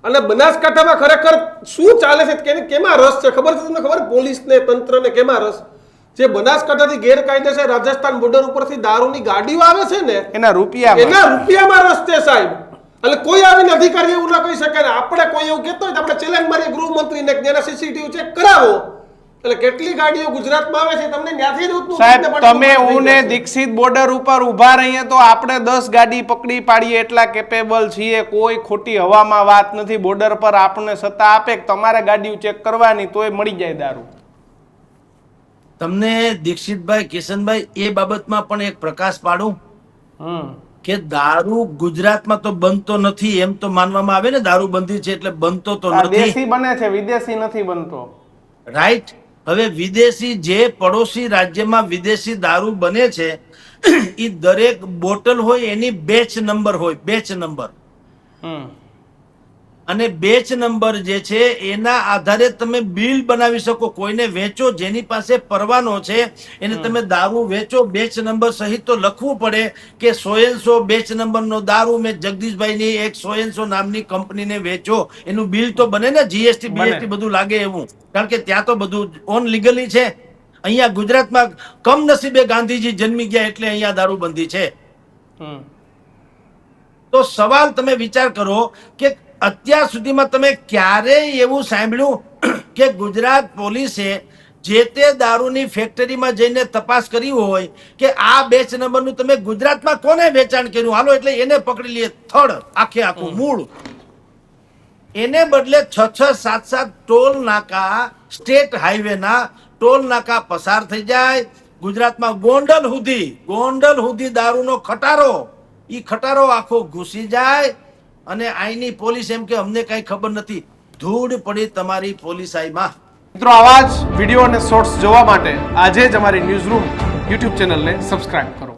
અને બનાસકાંઠામાં ખરેખર શું ચાલે છે કેમાં રસ છે ખબર છે તમને? ખબર પોલીસને તંત્રને કેમાં રસ? જે બનાસકાંઠાથી ગેરકાયદેસર રાજસ્થાન બોર્ડર ઉપરથી દારૂની ગાડીઓ આવે છે ને એના રૂપિયામાં રસ છે સાહેબ. એટલે કોઈ આવીને અધિકારી એવું ના કહી શકે ને આપણે કોઈ એવું કહેતો હોય તો આપણે ચેલેન્જ મારીએ ગૃહમંત્રીને કે એના સીસીટીવી ચેક કરાવો. એટલે કેટલી ગાડીઓ ગુજરાતમાં આવે છે તમને ત્યાંથી જ સાહેબ તમે હું ને દીક્ષિત બોર્ડર ઉપર ઊભા રહીએ તો આપણે 10 ગાડી પકડી પાડીએ એટલા કેપેબલ છીએ. કોઈ ખોટી હવામાં વાત નથી. બોર્ડર પર આપણને સત્તા આપે કે તમારે ગાડીઓ ચેક કરવાની તોય મળી જાય દારૂ. તમને દીક્ષિતભાઈ કિશનભાઈ એ બાબતમાં પણ એક પ્રકાશ પાડું કે દારૂ ગુજરાતમાં તો બનતો નથી એમ તો માનવામાં આવે ને, દારૂબંધી છે એટલે બનતો તો નથી. દેશી બને છે, વિદેશી નથી બનતો. રાઈટ. હવે વિદેશી જે પડોશી રાજ્યમાં વિદેશી દારૂ બને છે એ દરેક બોટલ હોય એની બેચ નંબર હોય, બેચ નંબર. અને બેચ નંબર જે છે એના આધારે તમે બિલ બનાવી શકો. કોઈને વેચો, જેની પાસે પરવાનો છે એને તમે દારૂ વેચો, બેચ નંબર સહિત તો લખવું પડે કે 100 બેચ નંબરનો દારૂ મેં જગદીશભાઈની એક 100 નામની કંપનીને વેચો. એનું બિલ તો બને ને, જીએસટી બીએસટી બધું લાગે એવું, કારણ કે ત્યાં તો બધું ઓન લીગલી છે. અહીંયા ગુજરાતમાં કમનસીબે ગાંધીજી જન્મી ગયા એટલે અહીંયા દારૂબંધી છે. તો સવાલ તમે વિચાર કરો કે અત્યાર સુધીમાં તમે ક્યારેય એવું સાંભળ્યું કે ગુજરાત પોલીસે જે તે દારૂની ફેક્ટરીમાં જઈને તપાસ કરી હોય કે આ બેચ નંબરનું તમે ગુજરાતમાં કોને વેચાણ કર્યું, હાલો એટલે એને પકડી લઈએ થડ આખે આખું મૂળ. એને બદલે 6, 7 ટોલ નાકા, સ્ટેટ હાઈવે ના ટોલ નાકા પસાર થઈ જાય. ગુજરાતમાં ગોંડલ સુધી દારૂનો ખટારો, ઈ ખટારો આખો ઘૂસી જાય અને આઈની પોલીસ એમ કે અમને કઈ ખબર નથી. ધૂળ પડી તમારી પોલીસાઈમાં. મિત્રો આવા જ વિડીયો અને શોર્ટ્સ જોવા માટે આજે જ અમારી ન્યૂઝ રૂમ યુટ્યુબ ચેનલને સબસ્ક્રાઇબ કરો.